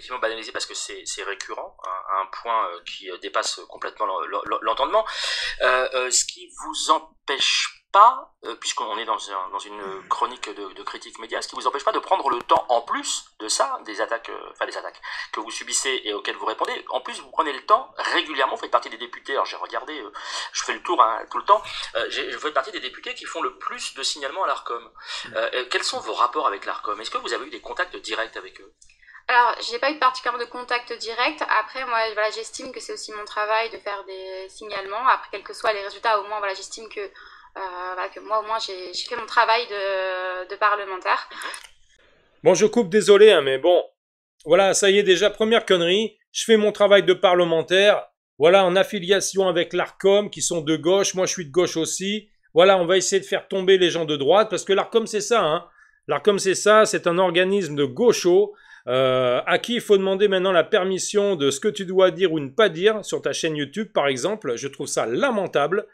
effectivement banalisé parce que c'est récurrent, à un point qui dépasse complètement l'entendement. Ce qui vous empêche pas, puisqu'on est dans une chronique de critique média, ce qui vous empêche pas de prendre le temps, en plus de ça, des attaques, enfin des attaques que vous subissez et auxquelles vous répondez, en plus vous prenez le temps régulièrement, vous faites partie des députés, alors j'ai regardé, je fais le tour tout le temps, je fais partie des députés qui font le plus de signalements à l'ARCOM. Quels sont vos rapports avec l'ARCOM? Est-ce que vous avez eu des contacts directs avec eux? Alors, j'ai pas eu particulièrement de contact direct. Après, moi, voilà, j'estime que c'est aussi mon travail de faire des signalements. Après, quels que soient les résultats, au moins, voilà, j'estime que, voilà, que moi, au moins, j'ai fait mon travail de parlementaire. Bon, je coupe, désolé, hein, mais bon, voilà, ça y est, déjà, première connerie, je fais mon travail de parlementaire, voilà, en affiliation avec l'ARCOM, qui sont de gauche, moi je suis de gauche aussi, voilà, on va essayer de faire tomber les gens de droite, parce que l'ARCOM c'est ça, hein, l'ARCOM c'est ça, c'est un organisme de gauchos, à qui il faut demander maintenant la permission de ce que tu dois dire ou ne pas dire, sur ta chaîne YouTube par exemple, je trouve ça lamentable.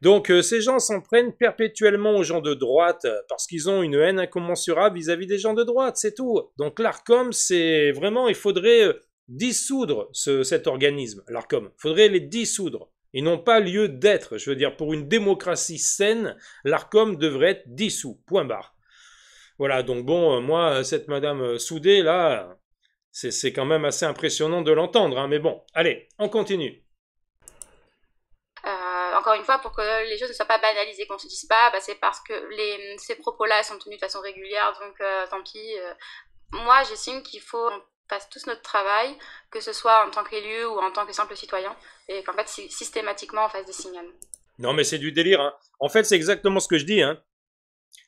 Donc ces gens s'en prennent perpétuellement aux gens de droite parce qu'ils ont une haine incommensurable vis-à-vis des gens de droite, c'est tout. Donc l'ARCOM, c'est vraiment, il faudrait dissoudre cet organisme, l'ARCOM. Il faudrait les dissoudre. Ils n'ont pas lieu d'être. Je veux dire, pour une démocratie saine, l'ARCOM devrait être dissous. Point barre. Voilà, donc bon, moi, cette madame Soudé, là, c'est quand même assez impressionnant de l'entendre, hein, mais bon, allez, on continue. Encore une fois, pour que les choses ne soient pas banalisées, qu'on se dise pas, bah, c'est parce que ces propos-là sont tenus de façon régulière, donc tant pis. Moi, j'estime qu'il faut qu'on fasse tous notre travail, que ce soit en tant qu'élu ou en tant que simple citoyen, et qu'en fait, systématiquement, on fasse des signalements. Non, mais c'est du délire, hein. En fait, c'est exactement ce que je dis, hein.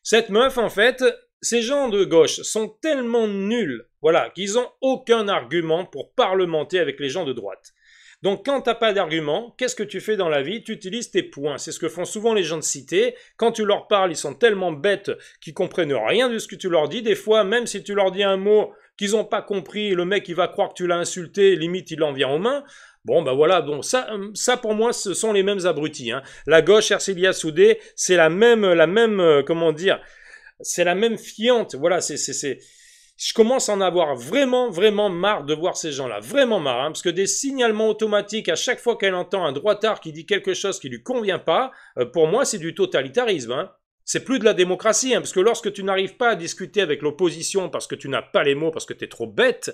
Cette meuf, en fait, ces gens de gauche sont tellement nuls, voilà, qu'ils n'ont aucun argument pour parlementer avec les gens de droite. Donc quand t'as pas d'argument, qu'est-ce que tu fais dans la vie? Tu utilises tes points. C'est ce que font souvent les gens de cité. Quand tu leur parles, ils sont tellement bêtes qu'ils comprennent rien de ce que tu leur dis. Des fois, même si tu leur dis un mot qu'ils n'ont pas compris, le mec il va croire que tu l'as insulté, limite il en vient aux mains. Bon ben voilà, bon ça pour moi ce sont les mêmes abrutis, hein. La gauche, Ercilia Soudé, c'est la même comment dire, c'est la même fiente. Voilà, je commence à en avoir vraiment, vraiment marre de voir ces gens-là. Vraiment marre, hein, parce que des signalements automatiques à chaque fois qu'elle entend un droitard qui dit quelque chose qui lui convient pas, pour moi, c'est du totalitarisme, hein. C'est plus de la démocratie, hein, parce que lorsque tu n'arrives pas à discuter avec l'opposition parce que tu n'as pas les mots, parce que tu es trop bête,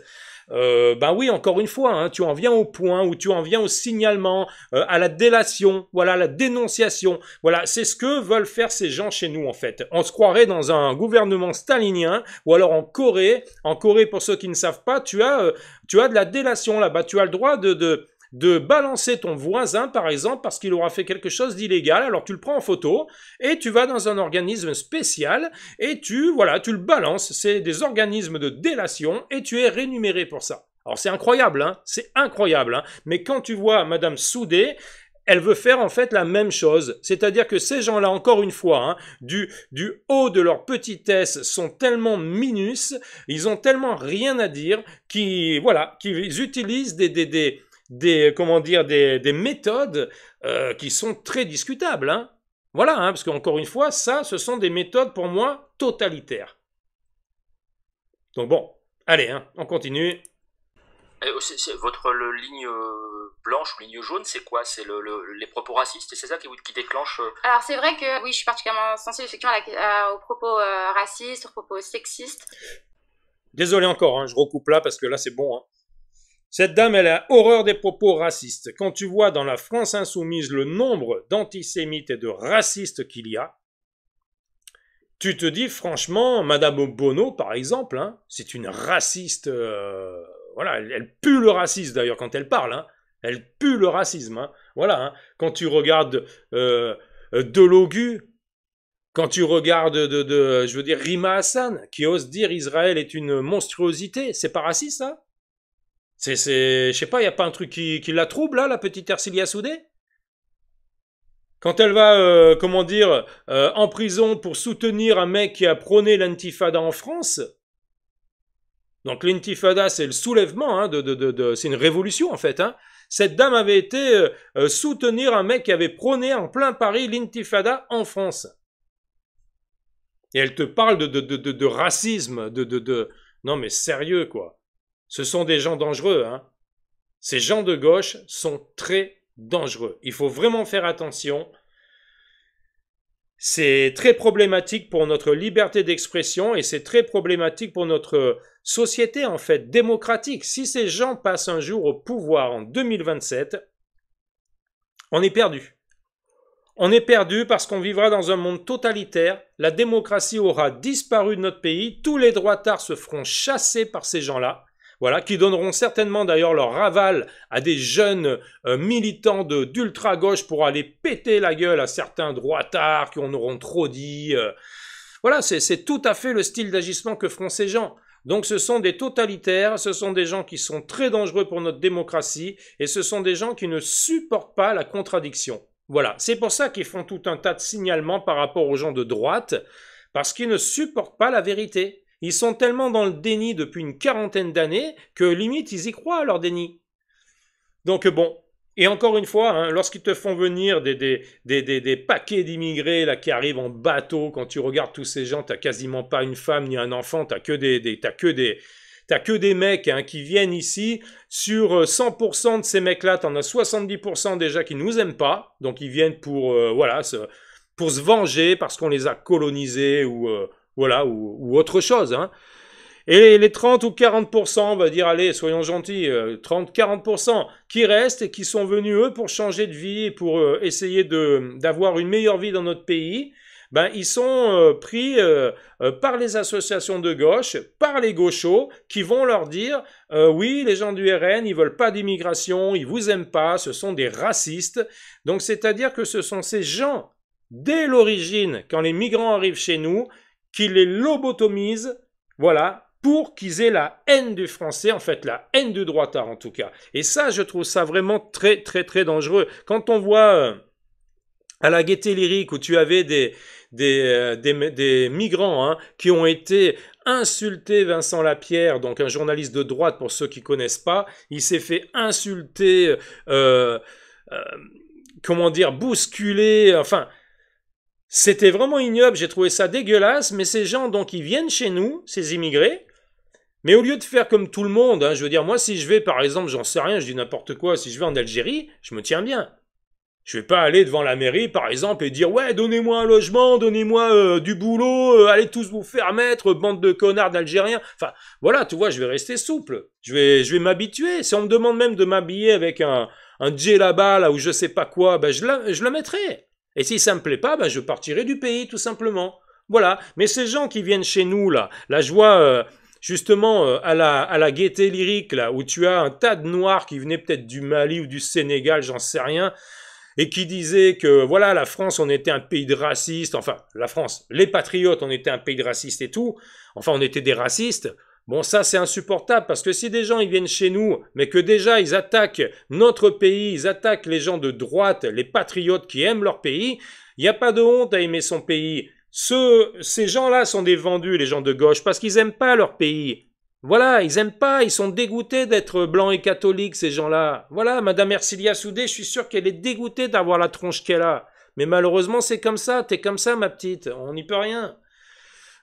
ben oui, encore une fois, hein, tu en viens au point, ou tu en viens au signalement, à la délation, voilà, à la dénonciation. Voilà, c'est ce que veulent faire ces gens chez nous, en fait. On se croirait dans un gouvernement stalinien, ou alors en Corée. En Corée, pour ceux qui ne savent pas, tu as de la délation là-bas. Tu as le droit de balancer ton voisin, par exemple, parce qu'il aura fait quelque chose d'illégal, alors tu le prends en photo, et tu vas dans un organisme spécial, et voilà, tu le balances, c'est des organismes de délation, et tu es rémunéré pour ça. Alors c'est incroyable, hein, c'est incroyable, hein, mais quand tu vois Madame Soudé, elle veut faire en fait la même chose, c'est-à-dire que ces gens-là, encore une fois, hein, du haut de leur petitesse, sont tellement minus, ils ont tellement rien à dire, qu'ils utilisent comment dire, des méthodes qui sont très discutables, hein. Voilà, hein, parce qu'encore une fois, ça, ce sont des méthodes pour moi totalitaires. Donc bon, allez, hein, on continue. Votre ligne blanche ou ligne jaune, c'est quoi? C'est les propos racistes, c'est ça qui déclenche Alors c'est vrai que oui, je suis particulièrement sensible effectivement aux propos racistes, aux propos sexistes. Désolé encore, hein, je recoupe là parce que là c'est bon, hein. Cette dame, elle a horreur des propos racistes. Quand tu vois dans la France insoumise le nombre d'antisémites et de racistes qu'il y a, tu te dis franchement, Madame Bono, par exemple, hein, c'est une raciste. Voilà, elle pue le racisme d'ailleurs quand elle parle, hein. Elle pue le racisme, hein. Voilà, hein. Quand tu regardes Delogu, quand tu regardes je veux dire Rima Hassan, qui ose dire Israël est une monstruosité, c'est pas raciste, ça? Je sais pas, il n'y a pas un truc qui la trouble, là, la petite Ercilia Soudé? Quand elle va, comment dire, en prison pour soutenir un mec qui a prôné l'intifada en France. Donc l'intifada, c'est le soulèvement, hein, c'est une révolution, en fait, hein. Cette dame avait été soutenir un mec qui avait prôné en plein Paris l'intifada en France. Et elle te parle de racisme, non mais sérieux, quoi. Ce sont des gens dangereux, hein. Ces gens de gauche sont très dangereux. Il faut vraiment faire attention. C'est très problématique pour notre liberté d'expression et c'est très problématique pour notre société, en fait, démocratique. Si ces gens passent un jour au pouvoir en 2027, on est perdu. On est perdu parce qu'on vivra dans un monde totalitaire, la démocratie aura disparu de notre pays, tous les droitards se feront chasser par ces gens-là, voilà, qui donneront certainement d'ailleurs leur aval à des jeunes militants d'ultra-gauche pour aller péter la gueule à certains droitards qui en auront trop dit. Voilà, c'est tout à fait le style d'agissement que feront ces gens. Donc ce sont des totalitaires, ce sont des gens qui sont très dangereux pour notre démocratie et ce sont des gens qui ne supportent pas la contradiction. Voilà, c'est pour ça qu'ils font tout un tas de signalements par rapport aux gens de droite, parce qu'ils ne supportent pas la vérité. Ils sont tellement dans le déni depuis une quarantaine d'années que limite ils y croient à leur déni. Donc bon, et encore une fois, hein, lorsqu'ils te font venir des paquets d'immigrés là qui arrivent en bateau, quand tu regardes tous ces gens, t'as quasiment pas une femme ni un enfant, t'as que des mecs hein, qui viennent ici. Sur 100% de ces mecs-là, t'en as 70% déjà qui nous aiment pas, donc ils viennent pour pour se venger parce qu'on les a colonisés ou ou autre chose. Hein. Et les 30 ou 40%, on va dire, allez, soyons gentils, 30-40% qui restent et qui sont venus, eux, pour changer de vie et pour essayer d'avoir une meilleure vie dans notre pays, ben, ils sont pris par les associations de gauche, par les gauchos, qui vont leur dire oui, les gens du RN, ils veulent pas d'immigration, ils vous aiment pas, ce sont des racistes. Donc, c'est-à-dire que ce sont ces gens, dès l'origine, quand les migrants arrivent chez nous, qui les lobotomisent, voilà, pour qu'ils aient la haine du français, en fait, la haine du droitard, en tout cas. Et ça, je trouve ça vraiment très, très, très dangereux. Quand on voit à la Gaîté Lyrique, où tu avais des migrants hein, qui ont été insultés, Vincent Lapierre, donc un journaliste de droite, pour ceux qui connaissent pas, il s'est fait insulter, comment dire, bousculer, enfin... C'était vraiment ignoble, j'ai trouvé ça dégueulasse, mais ces gens, donc, ils viennent chez nous, ces immigrés, mais au lieu de faire comme tout le monde, hein, je veux dire, moi, si je vais, par exemple, j'en sais rien, je dis n'importe quoi, si je vais en Algérie, je me tiens bien. Je vais pas aller devant la mairie, par exemple, et dire, ouais, donnez-moi un logement, donnez-moi du boulot, allez tous vous faire mettre, bande de connards d'Algériens. Enfin, voilà, tu vois, je vais rester souple. Je vais m'habituer. Si on me demande même de m'habiller avec un djellaba, là, ou je sais pas quoi, ben, je le mettrai. Et si ça me plaît pas, ben je partirai du pays, tout simplement. Voilà. Mais ces gens qui viennent chez nous, là je vois justement à la Gaîté Lyrique, là, où tu as un tas de noirs qui venaient peut-être du Mali ou du Sénégal, j'en sais rien, et qui disaient que, voilà, la France, on était un pays de racistes, enfin, la France, les patriotes, on était un pays de racistes et tout, enfin, on était des racistes. Bon, ça, c'est insupportable, parce que si des gens, ils viennent chez nous, mais que déjà, ils attaquent notre pays, ils attaquent les gens de droite, les patriotes qui aiment leur pays, il n'y a pas de honte à aimer son pays. Ces gens-là sont des vendus, les gens de gauche, parce qu'ils n'aiment pas leur pays. Voilà, ils aiment pas, ils sont dégoûtés d'être blancs et catholiques, ces gens-là. Voilà, Madame Ercilia Soudé, je suis sûr qu'elle est dégoûtée d'avoir la tronche qu'elle a. Mais malheureusement, c'est comme ça, t'es comme ça, ma petite, on n'y peut rien.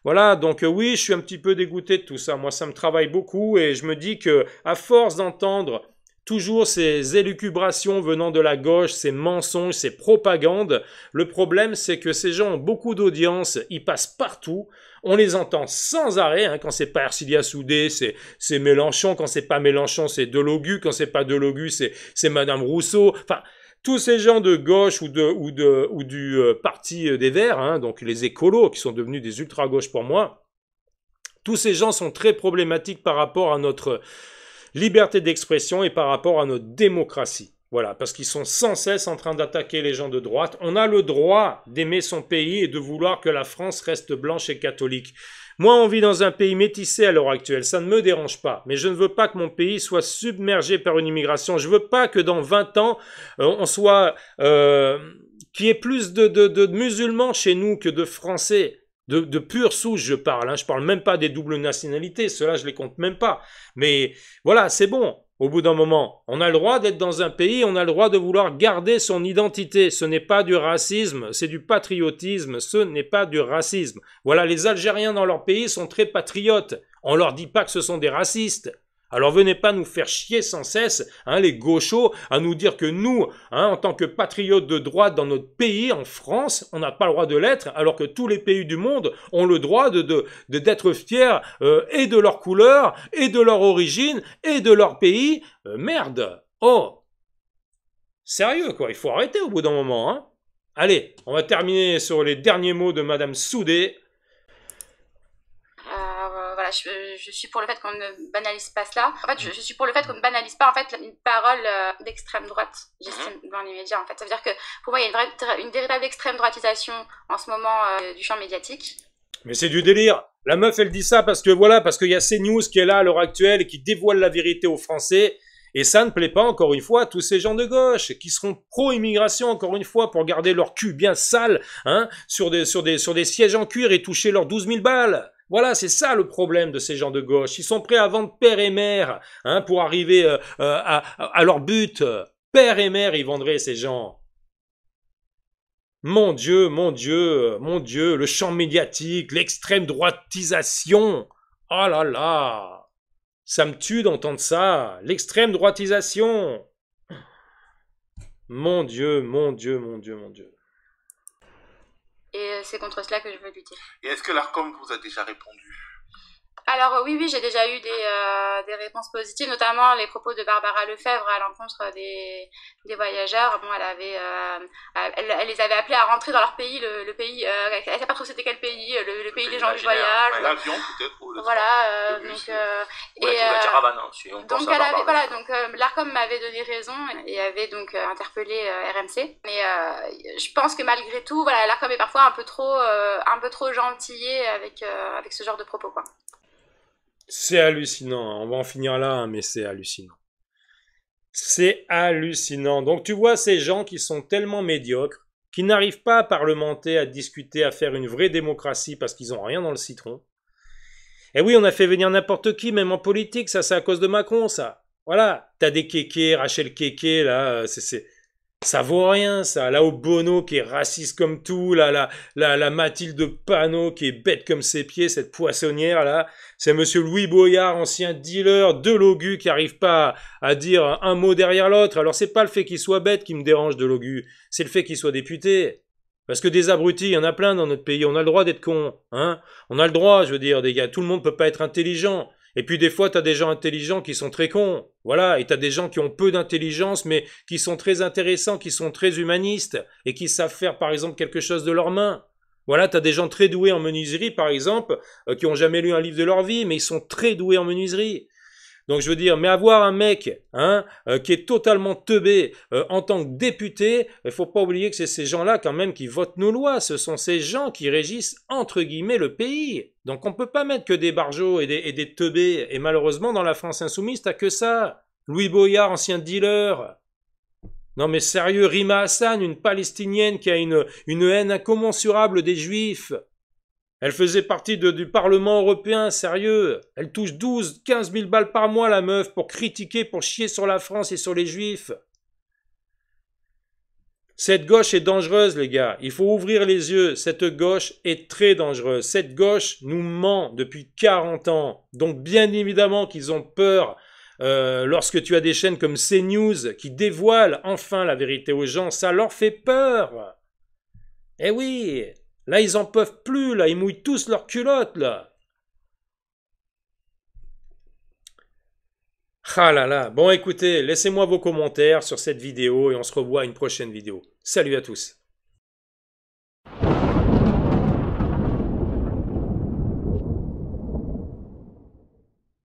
Voilà, donc oui, je suis un petit peu dégoûté de tout ça. Moi, ça me travaille beaucoup et je me dis que, à force d'entendre toujours ces élucubrations venant de la gauche, ces mensonges, ces propagandes, le problème, c'est que ces gens ont beaucoup d'audience, ils passent partout, on les entend sans arrêt, hein, quand c'est pas Ercilia Soudé, c'est Mélenchon, quand c'est pas Mélenchon, c'est Delogu, quand c'est pas Delogu, c'est Madame Rousseau, enfin... Tous ces gens de gauche ou du parti des Verts, hein, donc les écolos qui sont devenus des ultra-gauches pour moi, tous ces gens sont très problématiques par rapport à notre liberté d'expression et par rapport à notre démocratie. Voilà, parce qu'ils sont sans cesse en train d'attaquer les gens de droite. On a le droit d'aimer son pays et de vouloir que la France reste blanche et catholique. Moi, on vit dans un pays métissé à l'heure actuelle, ça ne me dérange pas, mais je ne veux pas que mon pays soit submergé par une immigration. Je ne veux pas que dans 20 ans, on soit... qu'il y ait plus de musulmans chez nous que de Français. De pure souche, je parle. Hein. Je parle même pas des doubles nationalités, ceux-là, je les compte même pas. Mais voilà, c'est bon. Au bout d'un moment, on a le droit d'être dans un pays, on a le droit de vouloir garder son identité. Ce n'est pas du racisme, c'est du patriotisme, ce n'est pas du racisme. Voilà, les Algériens dans leur pays sont très patriotes. On leur dit pas que ce sont des racistes. Alors venez pas nous faire chier sans cesse, hein, les gauchos, à nous dire que nous, hein, en tant que patriotes de droite dans notre pays, en France, on n'a pas le droit de l'être, alors que tous les pays du monde ont le droit d'être fiers et de leur couleur, et de leur origine, et de leur pays. Merde. Oh. Sérieux, quoi. Il faut arrêter au bout d'un moment, hein. Allez, on va terminer sur les derniers mots de Madame Soudé. Voilà, je suis pour le fait qu'on ne banalise pas cela. En fait, je suis pour le fait qu'on ne banalise pas en fait une parole d'extrême droite, j'estime, dans les médias. En fait, ça veut dire que pour moi, il y a une véritable extrême droitisation en ce moment du champ médiatique. Mais c'est du délire. La meuf, elle dit ça parce que voilà, parce qu'il y a CNews qui est là à l'heure actuelle et qui dévoile la vérité aux Français. Et ça ne plaît pas, encore une fois, à tous ces gens de gauche qui seront pro-immigration, encore une fois, pour garder leur cul bien sale, hein, sur des sièges en cuir et toucher leurs 12 000 balles. Voilà, c'est ça le problème de ces gens de gauche. Ils sont prêts à vendre père et mère, hein, pour arriver à leur but. Père et mère, ils vendraient ces gens. Mon Dieu, mon Dieu, mon Dieu, le champ médiatique, l'extrême droitisation. Oh là là. Ça me tue d'entendre ça. L'extrême droitisation. Mon Dieu, mon Dieu, mon Dieu, mon Dieu. Et c'est contre cela que je veux lutter. Et est-ce que l'ARCOM vous a déjà répondu? Alors oui, j'ai déjà eu des réponses positives, notamment les propos de Barbara Lefebvre à l'encontre des voyageurs. Bon, elle les avait appelés à rentrer dans leur pays, le pays, elle ne sait pas trop c'était quel pays, le pays des gens du voyage. L'avion peut-être. Voilà, la caravane, hein, si on pense donc à Barbara. voilà, donc l'ARCOM m'avait donné raison et avait donc interpellé RMC. Mais je pense que malgré tout, voilà, l'ARCOM est parfois un peu trop gentillé avec ce genre de propos, quoi. C'est hallucinant, on va en finir là, hein, mais c'est hallucinant. C'est hallucinant. Donc tu vois ces gens qui sont tellement médiocres, qui n'arrivent pas à parlementer, à discuter, à faire une vraie démocratie parce qu'ils n'ont rien dans le citron. Et oui, on a fait venir n'importe qui, même en politique, ça c'est à cause de Macron, ça. Voilà, t'as des kékés, Rachel Kéké, là, ça vaut rien, ça. Là, au Bono qui est raciste comme tout, là, la Mathilde Panot qui est bête comme ses pieds, cette poissonnière, là. C'est monsieur Louis Boyard, ancien dealer de Logu, qui arrive pas à dire un mot derrière l'autre. Alors, c'est pas le fait qu'il soit bête qui me dérange de Logu, c'est le fait qu'il soit député. Parce que des abrutis, il y en a plein dans notre pays, on a le droit d'être con, hein. On a le droit, je veux dire, des gars, tout le monde peut pas être intelligent. Et puis des fois, t'as des gens intelligents qui sont très cons. Voilà, et t'as des gens qui ont peu d'intelligence, mais qui sont très intéressants, qui sont très humanistes, et qui savent faire, par exemple, quelque chose de leurs mains. Voilà, t'as des gens très doués en menuiserie, par exemple, qui ont jamais lu un livre de leur vie, mais ils sont très doués en menuiserie. Donc je veux dire, mais avoir un mec qui est totalement teubé en tant que député, il faut pas oublier que c'est ces gens-là quand même qui votent nos lois. Ce sont ces gens qui régissent entre guillemets le pays. Donc on peut pas mettre que des barjots et des teubés. Et malheureusement dans la France insoumise, t'as que ça. Louis Boyard, ancien dealer. Non mais sérieux, Rima Hassan, une Palestinienne qui a une haine incommensurable des Juifs. Elle faisait partie du Parlement européen, sérieux. Elle touche 12-15 000 balles par mois, la meuf, pour critiquer, pour chier sur la France et sur les Juifs. Cette gauche est dangereuse, les gars. Il faut ouvrir les yeux. Cette gauche est très dangereuse. Cette gauche nous ment depuis 40 ans. Donc, bien évidemment qu'ils ont peur lorsque tu as des chaînes comme CNews qui dévoilent enfin la vérité aux gens. Ça leur fait peur. Eh oui. Là, ils en peuvent plus, là, ils mouillent tous leurs culottes, là. Ah là là. Bon, écoutez, laissez-moi vos commentaires sur cette vidéo et on se revoit à une prochaine vidéo. Salut à tous.